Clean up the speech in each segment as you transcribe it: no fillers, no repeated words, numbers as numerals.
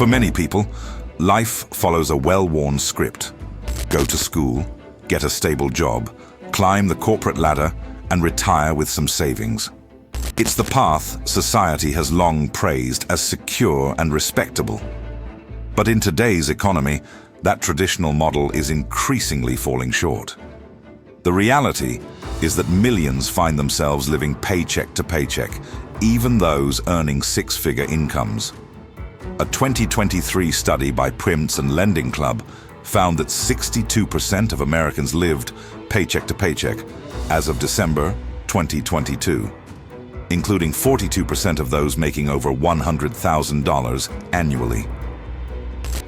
For many people, life follows a well-worn script. Go to school, get a stable job, climb the corporate ladder, and retire with some savings. It's the path society has long praised as secure and respectable. But in today's economy, that traditional model is increasingly falling short. The reality is that millions find themselves living paycheck to paycheck, even those earning six-figure incomes. A 2023 study by Prince and Lending Club found that 62% of Americans lived paycheck to paycheck as of December 2022, including 42% of those making over $100,000 annually.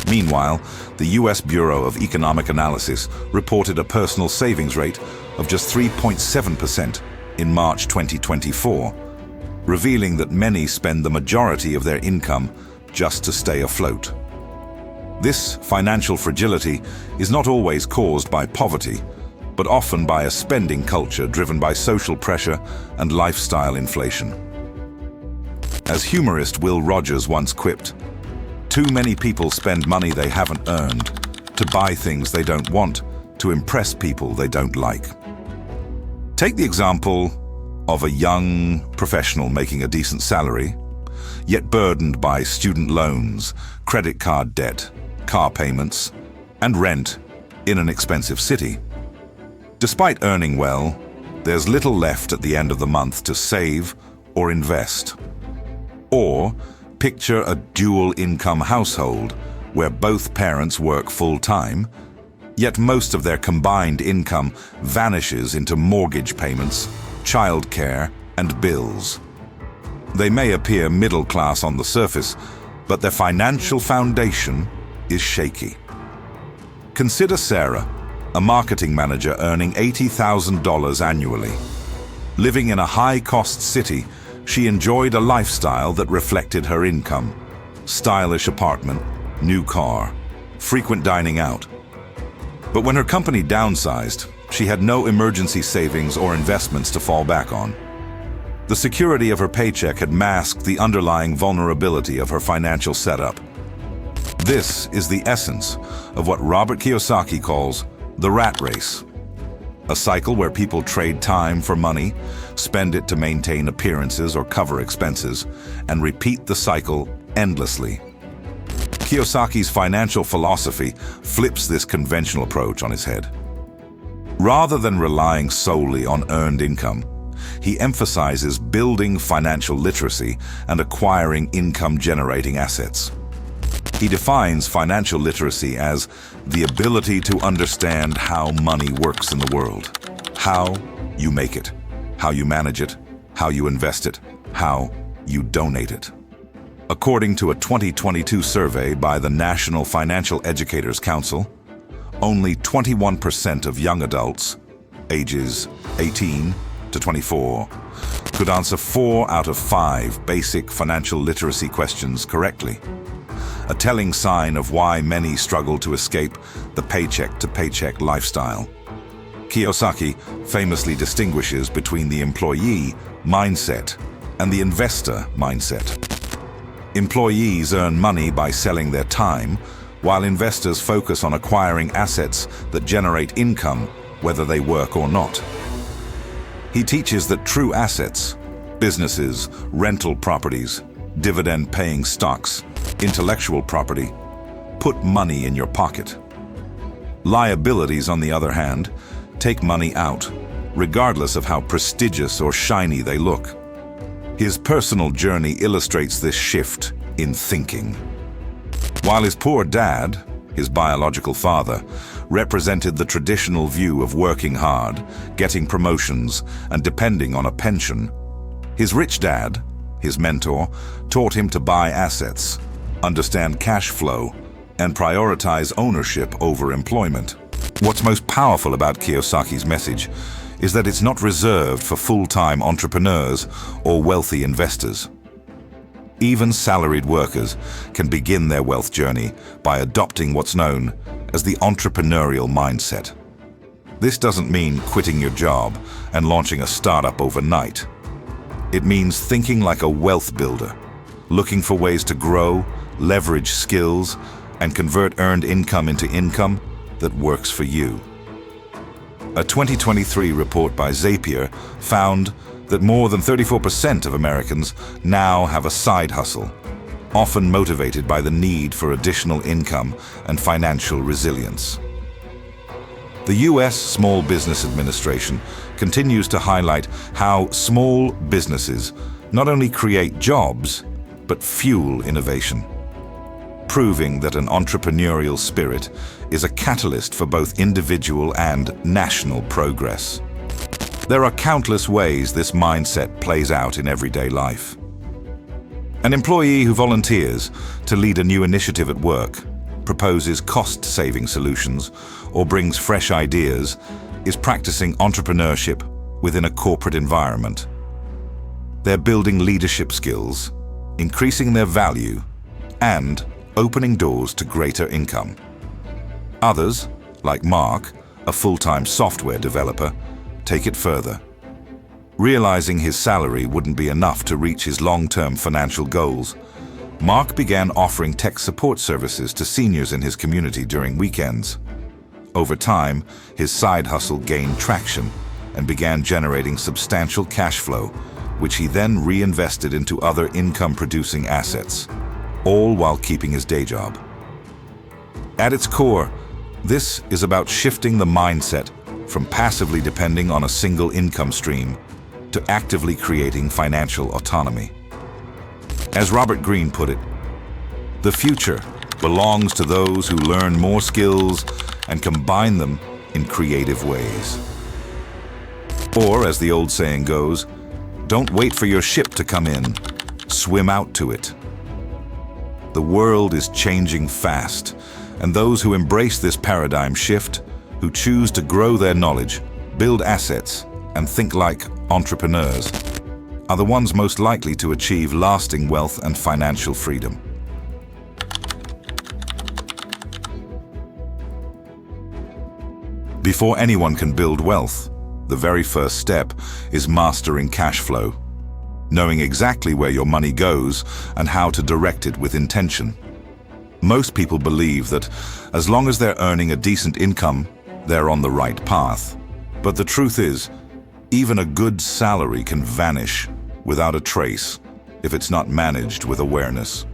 Meanwhile, the U.S. Bureau of Economic Analysis reported a personal savings rate of just 3.7% in March 2024, revealing that many spend the majority of their income just to stay afloat. This financial fragility is not always caused by poverty, but often by a spending culture driven by social pressure and lifestyle inflation. As humorist Will Rogers once quipped, "Too many people spend money they haven't earned to buy things they don't want, to impress people they don't like." Take the example of a young professional making a decent salary, yet burdened by student loans, credit card debt, car payments, and rent in an expensive city. Despite earning well, there's little left at the end of the month to save or invest. Or picture a dual-income household where both parents work full-time, yet most of their combined income vanishes into mortgage payments, childcare, and bills. They may appear middle-class on the surface, but their financial foundation is shaky. Consider Sarah, a marketing manager earning $80,000 annually. Living in a high-cost city, she enjoyed a lifestyle that reflected her income: stylish apartment, new car, frequent dining out. But when her company downsized, she had no emergency savings or investments to fall back on. The security of her paycheck had masked the underlying vulnerability of her financial setup. This is the essence of what Robert Kiyosaki calls the rat race. A cycle where people trade time for money, spend it to maintain appearances or cover expenses, and repeat the cycle endlessly. Kiyosaki's financial philosophy flips this conventional approach on its head. Rather than relying solely on earned income, he emphasizes building financial literacy and acquiring income-generating assets. He defines financial literacy as the ability to understand how money works in the world, how you make it, how you manage it, how you invest it, how you donate it. According to a 2022 survey by the National Financial Educators Council, only 21% of young adults, ages 18 to 24, could answer 4 out of 5 basic financial literacy questions correctly. A telling sign of why many struggle to escape the paycheck-to-paycheck lifestyle. Kiyosaki famously distinguishes between the employee mindset and the investor mindset. Employees earn money by selling their time, while investors focus on acquiring assets that generate income whether they work or not. He teaches that true assets, businesses, rental properties, dividend-paying stocks, intellectual property, put money in your pocket. Liabilities, on the other hand, take money out, regardless of how prestigious or shiny they look. His personal journey illustrates this shift in thinking. While his poor dad, his biological father, represented the traditional view of working hard, getting promotions, and depending on a pension, his rich dad, his mentor, taught him to buy assets, understand cash flow, and prioritize ownership over employment. What's most powerful about Kiyosaki's message is that it's not reserved for full-time entrepreneurs or wealthy investors. Even salaried workers can begin their wealth journey by adopting what's known as the entrepreneurial mindset. This doesn't mean quitting your job and launching a startup overnight. It means thinking like a wealth builder, looking for ways to grow, leverage skills, and convert earned income into income that works for you. A 2023 report by Zapier found that more than 34% of Americans now have a side hustle, often motivated by the need for additional income and financial resilience. The U.S. Small Business Administration continues to highlight how small businesses not only create jobs, but fuel innovation, proving that an entrepreneurial spirit is a catalyst for both individual and national progress. There are countless ways this mindset plays out in everyday life. An employee who volunteers to lead a new initiative at work, proposes cost-saving solutions, or brings fresh ideas is practicing entrepreneurship within a corporate environment. They're building leadership skills, increasing their value, and opening doors to greater income. Others, like Mark, a full-time software developer, take it further. Realizing his salary wouldn't be enough to reach his long-term financial goals, Mark began offering tech support services to seniors in his community during weekends. Over time, his side hustle gained traction and began generating substantial cash flow, which he then reinvested into other income-producing assets, all while keeping his day job. At its core, this is about shifting the mindset from passively depending on a single income stream to actively creating financial autonomy. As Robert Greene put it, the future belongs to those who learn more skills and combine them in creative ways. Or, as the old saying goes, don't wait for your ship to come in, swim out to it. The world is changing fast, and those who embrace this paradigm shift, who choose to grow their knowledge, build assets, and think like entrepreneurs, are the ones most likely to achieve lasting wealth and financial freedom. Before anyone can build wealth, the very first step is mastering cash flow, knowing exactly where your money goes and how to direct it with intention. Most people believe that as long as they're earning a decent income, they're on the right path. But the truth is, even a good salary can vanish without a trace if it's not managed with awareness.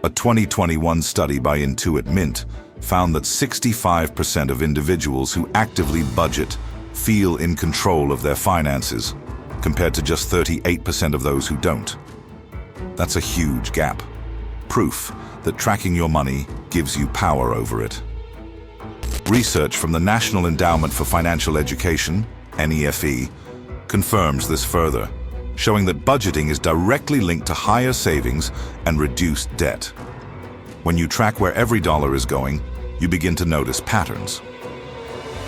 A 2021 study by Intuit Mint found that 65% of individuals who actively budget feel in control of their finances, compared to just 38% of those who don't. That's a huge gap. Proof that tracking your money gives you power over it. Research from the National Endowment for Financial Education, NEFE, confirms this further, showing that budgeting is directly linked to higher savings and reduced debt. When you track where every dollar is going, you begin to notice patterns.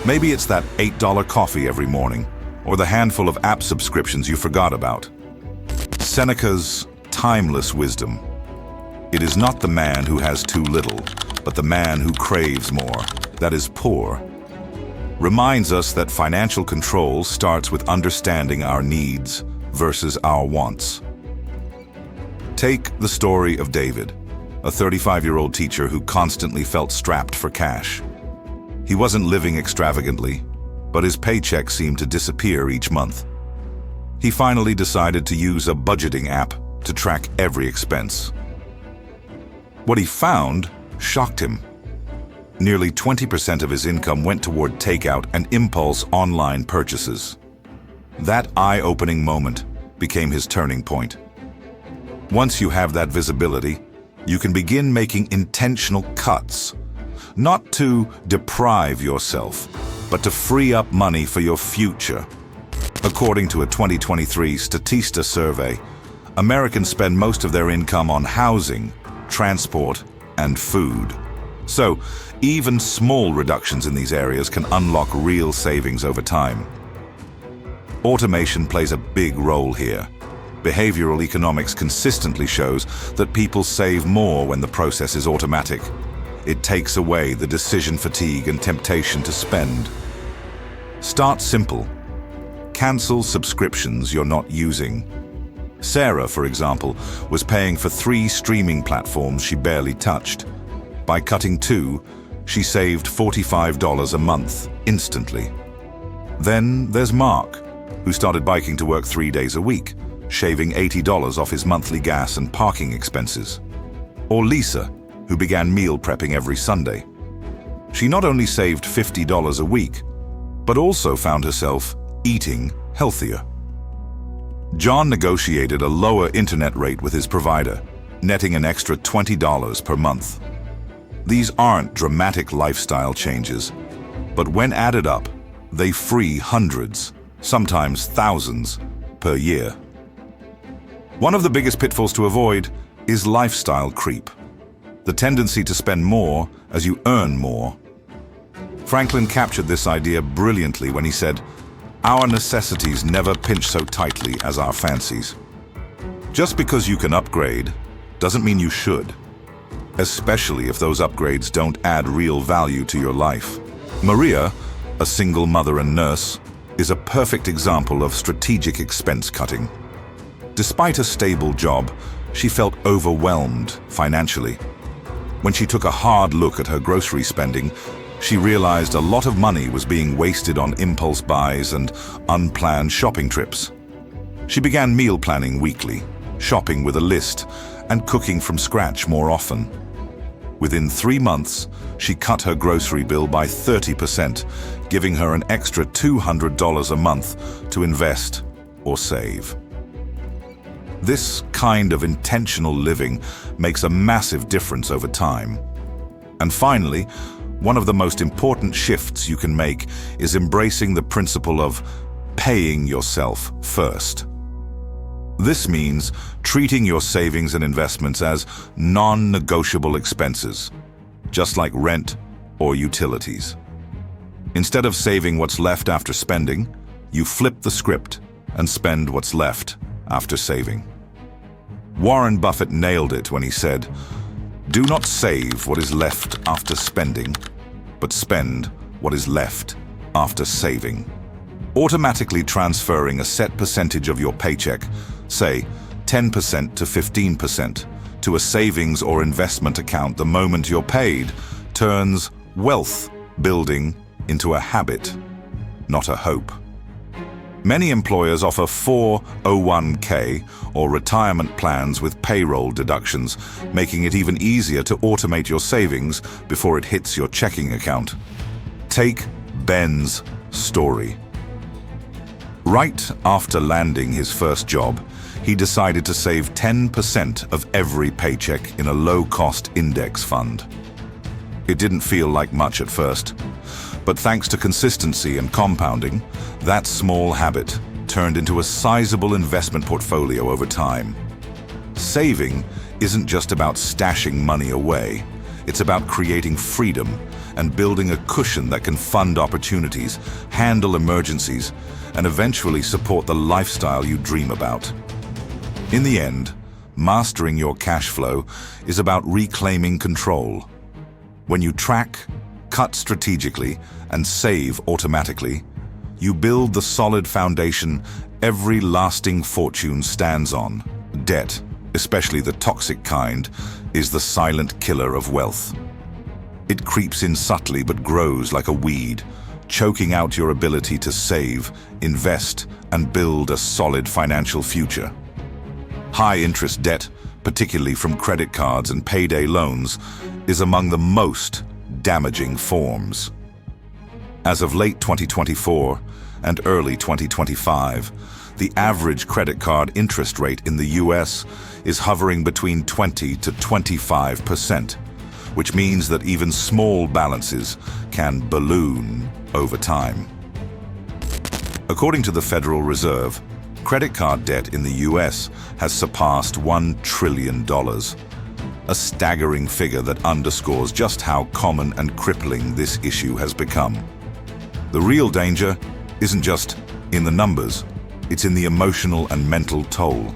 Maybe it's that $8 coffee every morning, or the handful of app subscriptions you forgot about. Seneca's timeless wisdom: it is not the man who has too little, but the man who craves more, that is poor, reminds us that financial control starts with understanding our needs versus our wants. Take the story of David, a 35-year-old teacher who constantly felt strapped for cash. He wasn't living extravagantly, but his paycheck seemed to disappear each month. He finally decided to use a budgeting app to track every expense. What he found shocked him. Nearly 20% of his income went toward takeout and impulse online purchases. That eye-opening moment became his turning point. Once you have that visibility, you can begin making intentional cuts, not to deprive yourself, but to free up money for your future. According to a 2023 Statista survey, Americans spend most of their income on housing, transport, and food. So, even small reductions in these areas can unlock real savings over time. Automation plays a big role here. Behavioral economics consistently shows that people save more when the process is automatic. It takes away the decision fatigue and temptation to spend. Start simple. Cancel subscriptions you're not using. Sarah, for example, was paying for 3 streaming platforms she barely touched. By cutting 2, she saved $45 a month instantly. Then there's Mark, who started biking to work 3 days a week, shaving $80 off his monthly gas and parking expenses. Or Lisa, who began meal prepping every Sunday. She not only saved $50 a week, but also found herself eating healthier. John negotiated a lower internet rate with his provider, netting an extra $20 per month. These aren't dramatic lifestyle changes, but when added up, they free hundreds, sometimes thousands, per year. One of the biggest pitfalls to avoid is lifestyle creep, the tendency to spend more as you earn more. Franklin captured this idea brilliantly when he said, "Our necessities never pinch so tightly as our fancies." Just because you can upgrade doesn't mean you should, especially if those upgrades don't add real value to your life. Maria, a single mother and nurse, is a perfect example of strategic expense cutting. Despite a stable job, she felt overwhelmed financially. When she took a hard look at her grocery spending, she realized a lot of money was being wasted on impulse buys and unplanned shopping trips. She began meal planning weekly, shopping with a list, and cooking from scratch more often. Within 3 months, she cut her grocery bill by 30%, giving her an extra $200 a month to invest or save. This kind of intentional living makes a massive difference over time. And finally, one of the most important shifts you can make is embracing the principle of paying yourself first. This means treating your savings and investments as non-negotiable expenses, just like rent or utilities. Instead of saving what's left after spending, you flip the script and spend what's left after saving. Warren Buffett nailed it when he said, "Do not save what is left after spending, but spend what is left after saving." Automatically transferring a set percentage of your paycheck, say 10% to 15%, to a savings or investment account the moment you're paid, turns wealth building into a habit, not a hope. Many employers offer 401k or retirement plans with payroll deductions, making it even easier to automate your savings before it hits your checking account. Take Ben's story. Right after landing his first job, he decided to save 10% of every paycheck in a low-cost index fund. It didn't feel like much at first, but thanks to consistency and compounding, that small habit turned into a sizable investment portfolio over time. Saving isn't just about stashing money away. It's about creating freedom and building a cushion that can fund opportunities, handle emergencies, and eventually support the lifestyle you dream about. In the end, mastering your cash flow is about reclaiming control. When you track, cut strategically, and save automatically, you build the solid foundation every lasting fortune stands on. Debt, especially the toxic kind, is the silent killer of wealth. It creeps in subtly but grows like a weed, choking out your ability to save, invest, and build a solid financial future. High-interest debt, particularly from credit cards and payday loans, is among the most damaging forms. As of late 2024 and early 2025, the average credit card interest rate in the US is hovering between 20 to 25%, which means that even small balances can balloon over time. According to the Federal Reserve, credit card debt in the US has surpassed $1 trillion, a staggering figure that underscores just how common and crippling this issue has become. The real danger isn't just in the numbers, it's in the emotional and mental toll.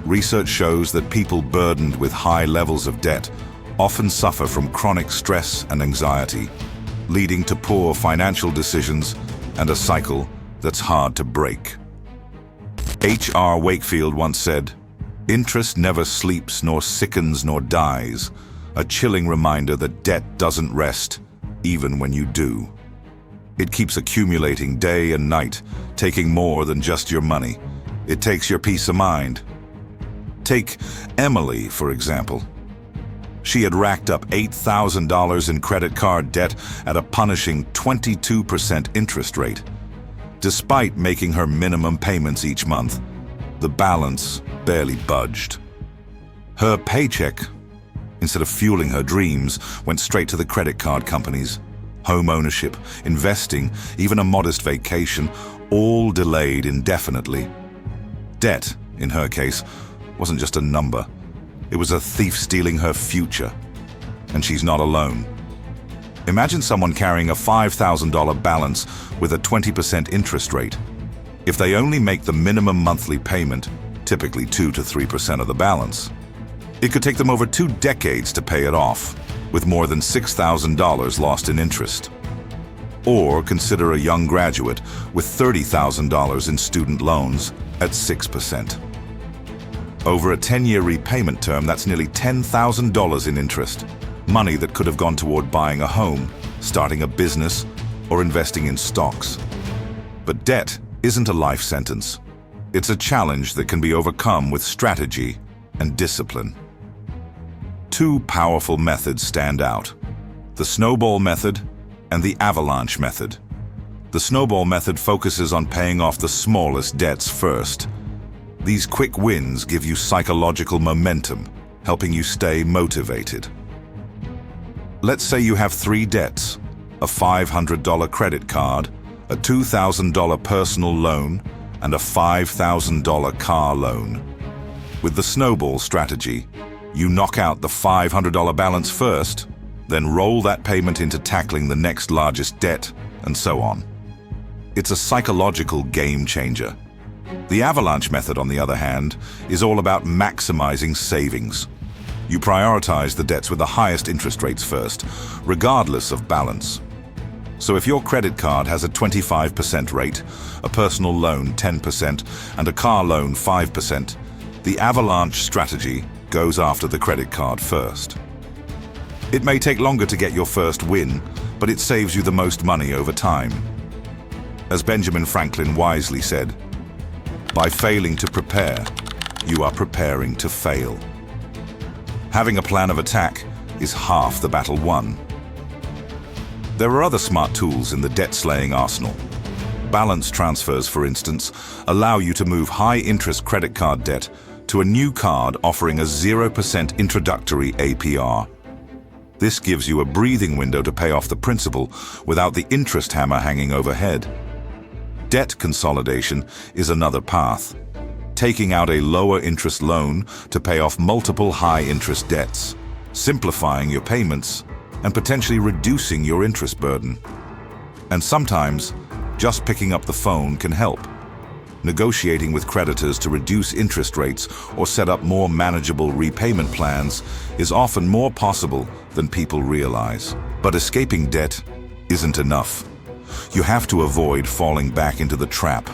Research shows that people burdened with high levels of debt often suffer from chronic stress and anxiety, leading to poor financial decisions and a cycle that's hard to break. H.R. Wakefield once said, "Interest never sleeps, nor sickens, nor dies, a chilling reminder that debt doesn't rest, even when you do." It keeps accumulating day and night, taking more than just your money. It takes your peace of mind. Take Emily, for example. She had racked up $8,000 in credit card debt at a punishing 22% interest rate. Despite making her minimum payments each month, the balance barely budged. Her paycheck, instead of fueling her dreams, went straight to the credit card companies. Home ownership, investing, even a modest vacation, all delayed indefinitely. Debt, in her case, wasn't just a number. It was a thief stealing her future. And she's not alone. Imagine someone carrying a $5,000 balance with a 20% interest rate. If they only make the minimum monthly payment, typically 2 to 3% of the balance, it could take them over 2 decades to pay it off, with more than $6,000 lost in interest. Or consider a young graduate with $30,000 in student loans at 6%. Over a 10-year repayment term, that's nearly $10,000 in interest, money that could have gone toward buying a home, starting a business, or investing in stocks. But debt isn't a life sentence. It's a challenge that can be overcome with strategy and discipline. 2 powerful methods stand out: the snowball method and the avalanche method. The snowball method focuses on paying off the smallest debts first. These quick wins give you psychological momentum, helping you stay motivated. Let's say you have 3 debts: a $500 credit card, a $2,000 personal loan, and a $5,000 car loan. With the snowball strategy, you knock out the $500 balance first, then roll that payment into tackling the next largest debt, and so on. It's a psychological game changer. The avalanche method, on the other hand, is all about maximizing savings. You prioritize the debts with the highest interest rates first, regardless of balance. So if your credit card has a 25% rate, a personal loan 10%, and a car loan 5%, the avalanche strategy goes after the credit card first. It may take longer to get your first win, but it saves you the most money over time. As Benjamin Franklin wisely said, "By failing to prepare, you are preparing to fail." Having a plan of attack is half the battle won. There are other smart tools in the debt-slaying arsenal. Balance transfers, for instance, allow you to move high-interest credit card debt to a new card offering a 0% introductory APR. This gives you a breathing window to pay off the principal without the interest hammer hanging overhead. Debt consolidation is another path, taking out a lower interest loan to pay off multiple high-interest debts, simplifying your payments, and potentially reducing your interest burden. And sometimes, just picking up the phone can help. Negotiating with creditors to reduce interest rates or set up more manageable repayment plans is often more possible than people realize. But escaping debt isn't enough. You have to avoid falling back into the trap.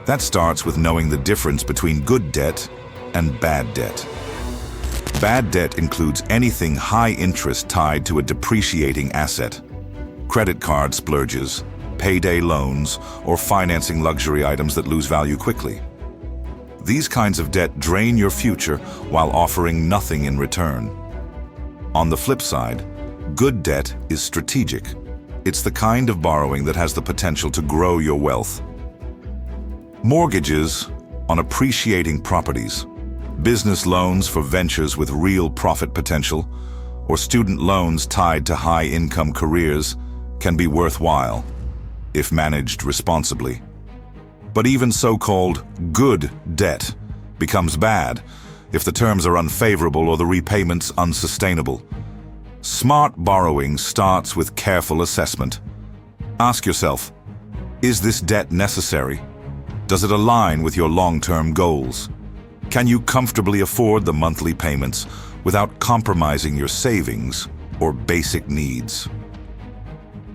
That starts with knowing the difference between good debt and bad debt. Bad debt includes anything high interest tied to a depreciating asset. Credit card splurges, payday loans, or financing luxury items that lose value quickly. These kinds of debt drain your future while offering nothing in return. On the flip side, good debt is strategic. It's the kind of borrowing that has the potential to grow your wealth. Mortgages on appreciating properties, business loans for ventures with real profit potential, or student loans tied to high-income careers can be worthwhile if managed responsibly. But even so-called good debt becomes bad if the terms are unfavorable or the repayments unsustainable. Smart borrowing starts with careful assessment. Ask yourself, is this debt necessary? Does it align with your long-term goals? Can you comfortably afford the monthly payments without compromising your savings or basic needs?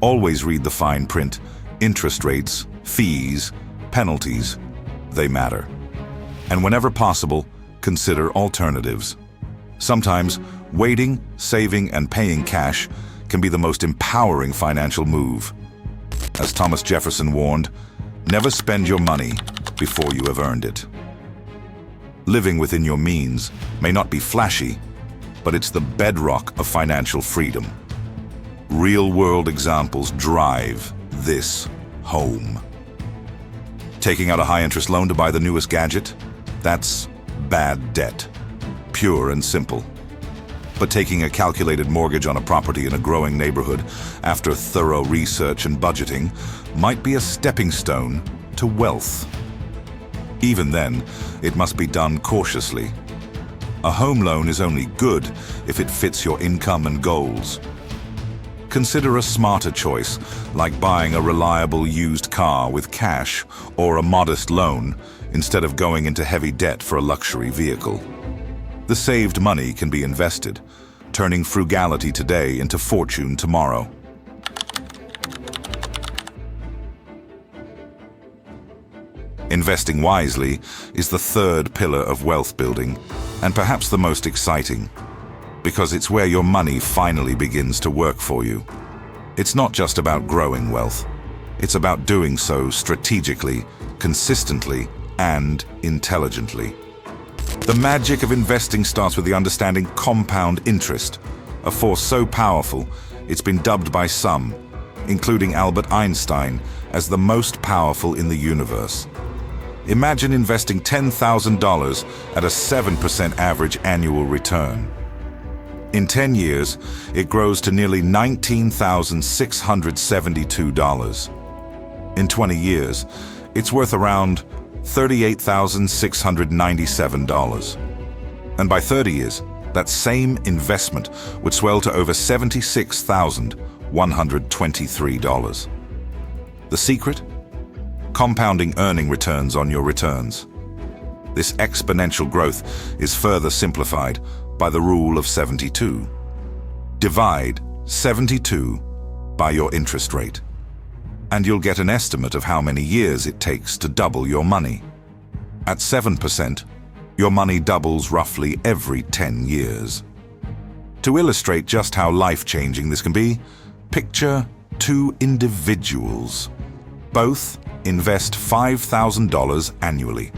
Always read the fine print, interest rates, fees, penalties. they matter. And whenever possible, consider alternatives. Sometimes, waiting, saving, and paying cash can be the most empowering financial move. As Thomas Jefferson warned, never spend your money before you have earned it. Living within your means may not be flashy, but it's the bedrock of financial freedom. Real-world examples drive this home. Taking out a high-interest loan to buy the newest gadget? That's bad debt, pure and simple. But taking a calculated mortgage on a property in a growing neighborhood after thorough research and budgeting might be a stepping stone to wealth. Even then, it must be done cautiously. A home loan is only good if it fits your income and goals. Consider a smarter choice, like buying a reliable used car with cash or a modest loan instead of going into heavy debt for a luxury vehicle. The saved money can be invested, turning frugality today into fortune tomorrow. Investing wisely is the third pillar of wealth building, and perhaps the most exciting, because it's where your money finally begins to work for you. It's not just about growing wealth. It's about doing so strategically, consistently, and intelligently. The magic of investing starts with the understanding compound interest, a force so powerful it's been dubbed by some, including Albert Einstein, as the most powerful in the universe. Imagine investing $10,000 at a 7% average annual return. In 10 years, it grows to nearly $19,672. In 20 years, it's worth around $38,697. And by 30 years, that same investment would swell to over $76,123. The secret? Compounding earning returns on your returns. This exponential growth is further simplified by the rule of 72. Divide 72 by your interest rate, and you'll get an estimate of how many years it takes to double your money. At 7%, your money doubles roughly every 10 years. To illustrate just how life-changing this can be, picture two individuals. Both invest $5,000 annually.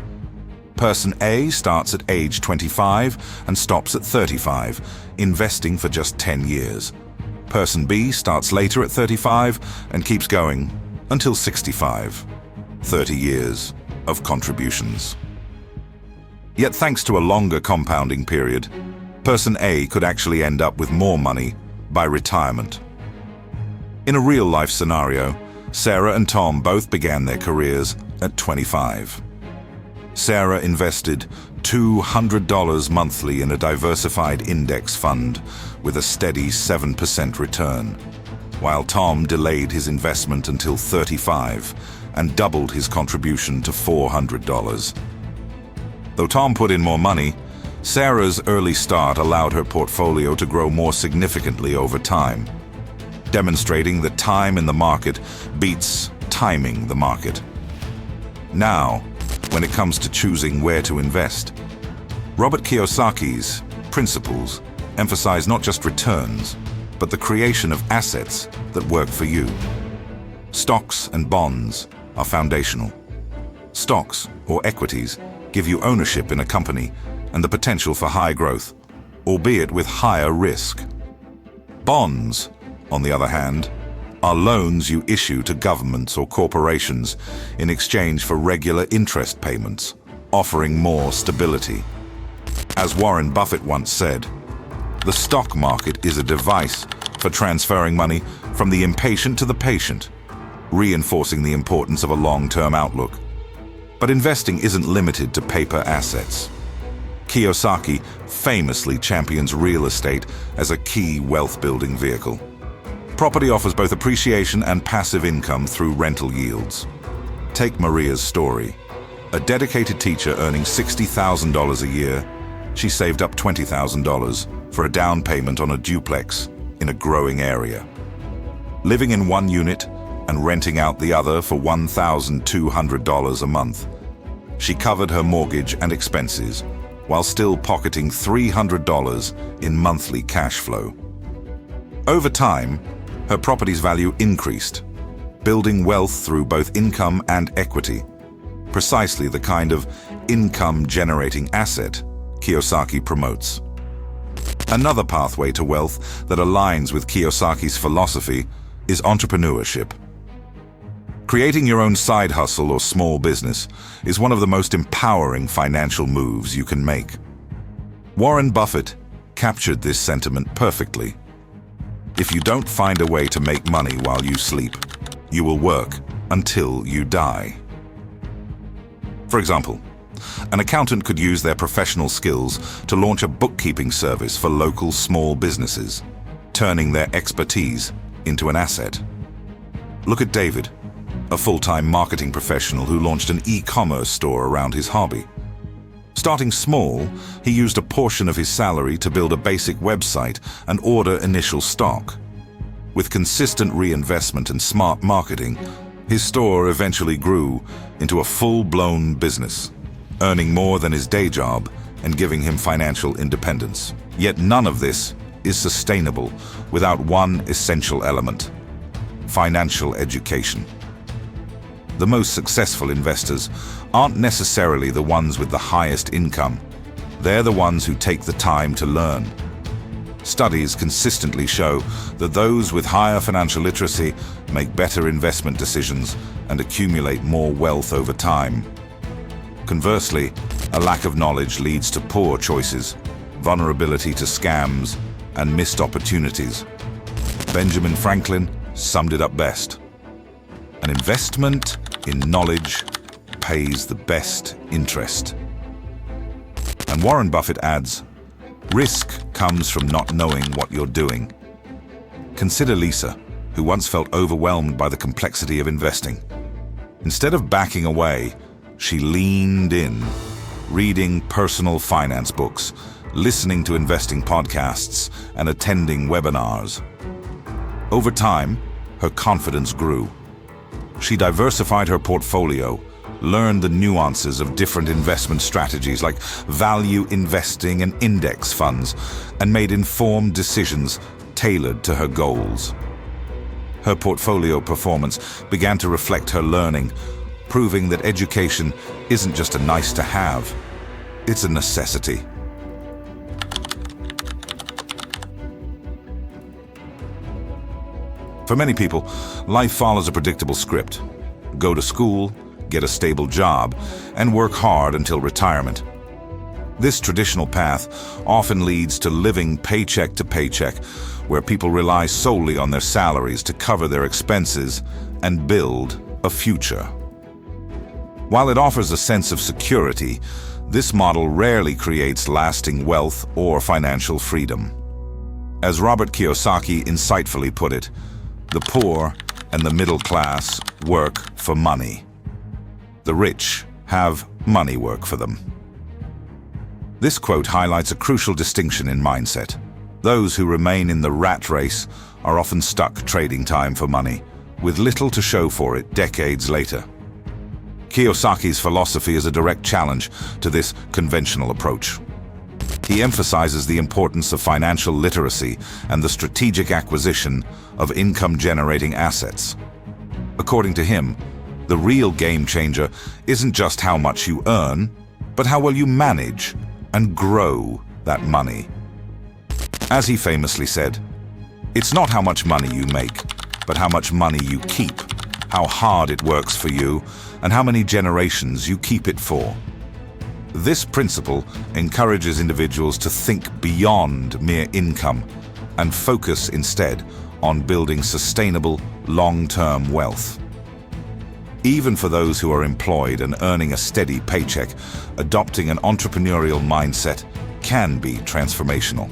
Person A starts at age 25 and stops at 35, investing for just 10 years. Person B starts later at 35 and keeps going until 65. 30 years of contributions. Yet thanks to a longer compounding period, Person A could actually end up with more money by retirement. In a real-life scenario, Sarah and Tom both began their careers at 25. Sarah invested $200 monthly in a diversified index fund with a steady 7% return, while Tom delayed his investment until 35 and doubled his contribution to $400. Though Tom put in more money, Sarah's early start allowed her portfolio to grow more significantly over time, demonstrating that time in the market beats timing the market. Now, when it comes to choosing where to invest, Robert Kiyosaki's principles emphasize not just returns, but the creation of assets that work for you. Stocks and bonds are foundational. Stocks, or equities, give you ownership in a company and the potential for high growth, albeit with higher risk. Bonds, on the other hand, are loans you issue to governments or corporations in exchange for regular interest payments, offering more stability. As Warren Buffett once said, the stock market is a device for transferring money from the impatient to the patient, reinforcing the importance of a long-term outlook. But investing isn't limited to paper assets. Kiyosaki famously champions real estate as a key wealth-building vehicle. Property offers both appreciation and passive income through rental yields. Take Maria's story. A dedicated teacher earning $60,000 a year, she saved up $20,000 for a down payment on a duplex in a growing area. Living in one unit and renting out the other for $1,200 a month. She covered her mortgage and expenses while still pocketing $300 in monthly cash flow. Over time, her property's value increased, building wealth through both income and equity, precisely the kind of income-generating asset Kiyosaki promotes. Another pathway to wealth that aligns with Kiyosaki's philosophy is entrepreneurship. Creating your own side hustle or small business is one of the most empowering financial moves you can make. Warren Buffett captured this sentiment perfectly. If you don't find a way to make money while you sleep, you will work until you die. For example, an accountant could use their professional skills to launch a bookkeeping service for local small businesses, turning their expertise into an asset. Look at David, a full-time marketing professional who launched an e-commerce store around his hobby. Starting small, he used a portion of his salary to build a basic website and order initial stock. With consistent reinvestment and smart marketing, his store eventually grew into a full-blown business, earning more than his day job and giving him financial independence. Yet none of this is sustainable without one essential element: financial education. The most successful investors aren't necessarily the ones with the highest income. They're the ones who take the time to learn. Studies consistently show that those with higher financial literacy make better investment decisions and accumulate more wealth over time. Conversely, a lack of knowledge leads to poor choices, vulnerability to scams, and missed opportunities. Benjamin Franklin summed it up best: an investment in knowledge pays the best interest. And Warren Buffett adds, risk comes from not knowing what you're doing. Consider Lisa, who once felt overwhelmed by the complexity of investing. Instead of backing away, she leaned in, reading personal finance books, listening to investing podcasts, and attending webinars. Over time, her confidence grew. She diversified her portfolio, learned the nuances of different investment strategies like value investing and index funds, and made informed decisions tailored to her goals. Her portfolio performance began to reflect her learning, proving that education isn't just a nice-to-have, it's a necessity. For many people, life follows a predictable script. Go to school, get a stable job, and work hard until retirement. This traditional path often leads to living paycheck to paycheck, where people rely solely on their salaries to cover their expenses and build a future. While it offers a sense of security, this model rarely creates lasting wealth or financial freedom. As Robert Kiyosaki insightfully put it, the poor and the middle class work for money. The rich have money work for them. This quote highlights a crucial distinction in mindset. Those who remain in the rat race are often stuck trading time for money, with little to show for it decades later. Kiyosaki's philosophy is a direct challenge to this conventional approach. He emphasizes the importance of financial literacy and the strategic acquisition of income-generating assets. According to him, the real game changer isn't just how much you earn, but how well you manage and grow that money. As he famously said, it's not how much money you make, but how much money you keep, how hard it works for you, and how many generations you keep it for. This principle encourages individuals to think beyond mere income and focus instead on building sustainable, long-term wealth. Even for those who are employed and earning a steady paycheck, adopting an entrepreneurial mindset can be transformational.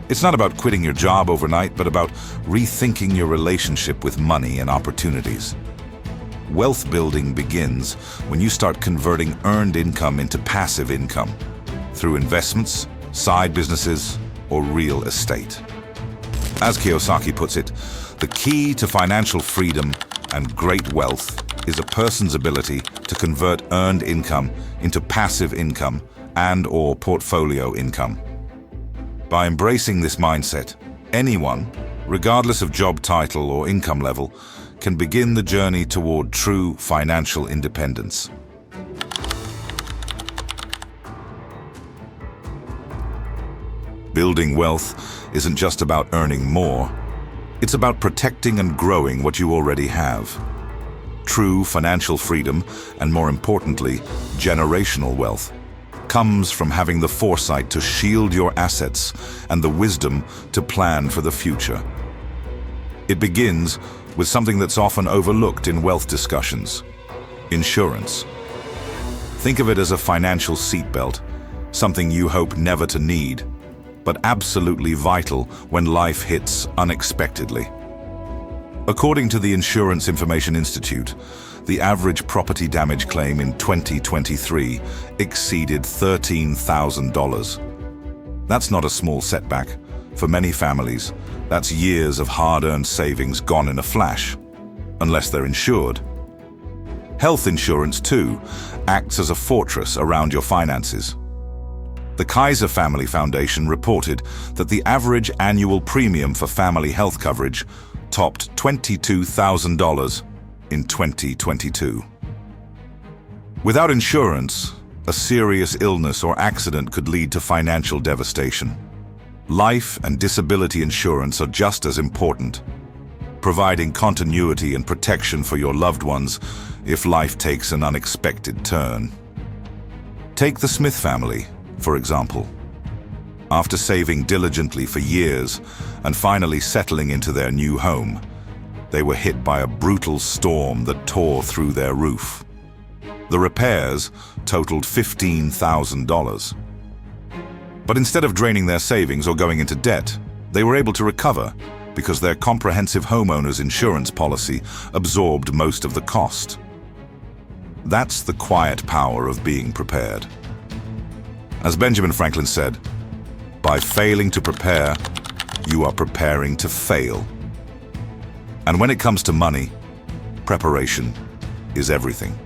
It's not about quitting your job overnight, but about rethinking your relationship with money and opportunities. Wealth building begins when you start converting earned income into passive income through investments, side businesses, or real estate. As Kiyosaki puts it, the key to financial freedom and great wealth is a person's ability to convert earned income into passive income and/or portfolio income. By embracing this mindset, anyone, regardless of job title or income level, can begin the journey toward true financial independence. Building wealth isn't just about earning more. It's about protecting and growing what you already have. True financial freedom, and more importantly, generational wealth, comes from having the foresight to shield your assets and the wisdom to plan for the future. It begins with something that's often overlooked in wealth discussions: insurance. Think of it as a financial seatbelt, something you hope never to need, but absolutely vital when life hits unexpectedly. According to the Insurance Information Institute, the average property damage claim in 2023 exceeded $13,000. That's not a small setback. For many families, that's years of hard-earned savings gone in a flash, unless they're insured. Health insurance, too, acts as a fortress around your finances. The Kaiser Family Foundation reported that the average annual premium for family health coverage topped $22,000 in 2022. Without insurance, a serious illness or accident could lead to financial devastation. Life and disability insurance are just as important, providing continuity and protection for your loved ones if life takes an unexpected turn. Take the Smith family, for example. After saving diligently for years and finally settling into their new home, they were hit by a brutal storm that tore through their roof. The repairs totaled $15,000. But instead of draining their savings or going into debt, they were able to recover because their comprehensive homeowner's insurance policy absorbed most of the cost. That's the quiet power of being prepared. As Benjamin Franklin said, by failing to prepare, you are preparing to fail. And when it comes to money, preparation is everything.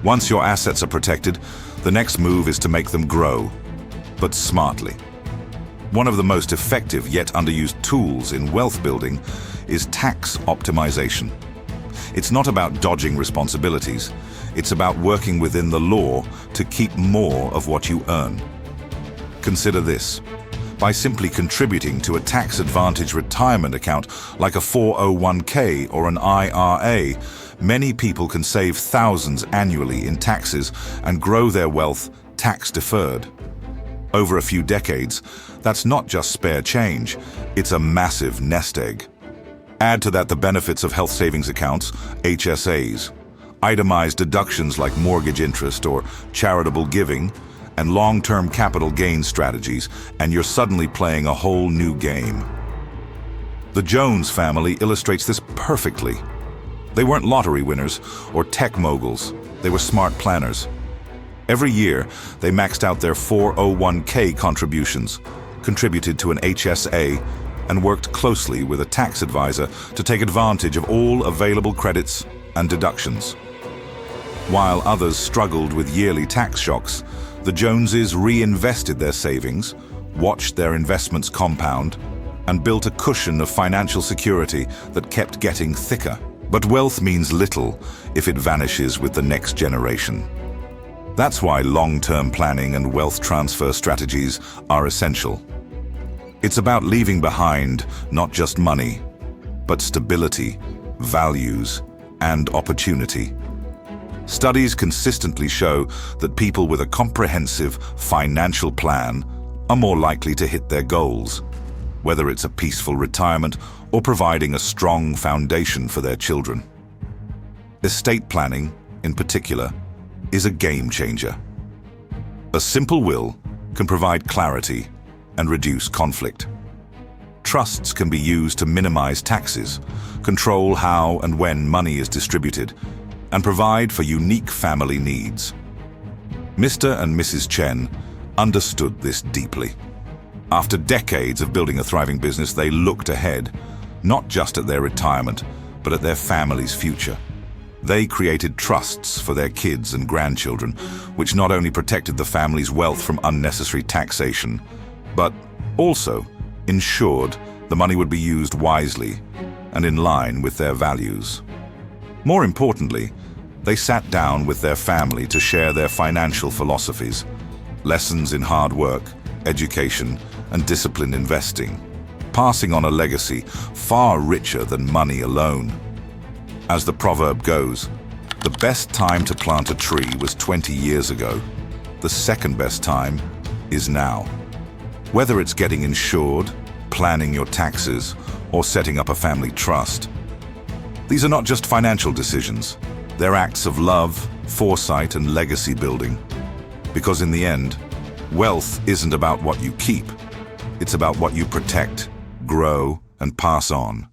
Once your assets are protected, the next move is to make them grow, but smartly. One of the most effective yet underused tools in wealth building is tax optimization. It's not about dodging responsibilities. It's about working within the law to keep more of what you earn. Consider this. By simply contributing to a tax-advantaged retirement account like a 401k or an IRA, many people can save thousands annually in taxes and grow their wealth tax-deferred. Over a few decades, that's not just spare change, it's a massive nest egg. Add to that the benefits of health savings accounts, HSAs, itemized deductions like mortgage interest or charitable giving, and long-term capital gain strategies, and you're suddenly playing a whole new game. The Jones family illustrates this perfectly. They weren't lottery winners or tech moguls, they were smart planners. Every year, they maxed out their 401k contributions, contributed to an HSA, and worked closely with a tax advisor to take advantage of all available credits and deductions. While others struggled with yearly tax shocks, the Joneses reinvested their savings, watched their investments compound, and built a cushion of financial security that kept getting thicker. But wealth means little if it vanishes with the next generation. That's why long-term planning and wealth transfer strategies are essential. It's about leaving behind not just money, but stability, values, and opportunity. Studies consistently show that people with a comprehensive financial plan are more likely to hit their goals, whether it's a peaceful retirement or providing a strong foundation for their children. Estate planning, in particular, is a game changer. A simple will can provide clarity and reduce conflict. Trusts can be used to minimize taxes, control how and when money is distributed, and provide for unique family needs. Mr. and Mrs. Chen understood this deeply. After decades of building a thriving business, they looked ahead, not just at their retirement, but at their family's future. They created trusts for their kids and grandchildren, which not only protected the family's wealth from unnecessary taxation, but also ensured the money would be used wisely and in line with their values. More importantly, they sat down with their family to share their financial philosophies, lessons in hard work, education, and disciplined investing, passing on a legacy far richer than money alone. As the proverb goes, the best time to plant a tree was 20 years ago. The second best time is now. Whether it's getting insured, planning your taxes, or setting up a family trust, these are not just financial decisions. They're acts of love, foresight, and legacy building. Because in the end, wealth isn't about what you keep. It's about what you protect, grow, and pass on.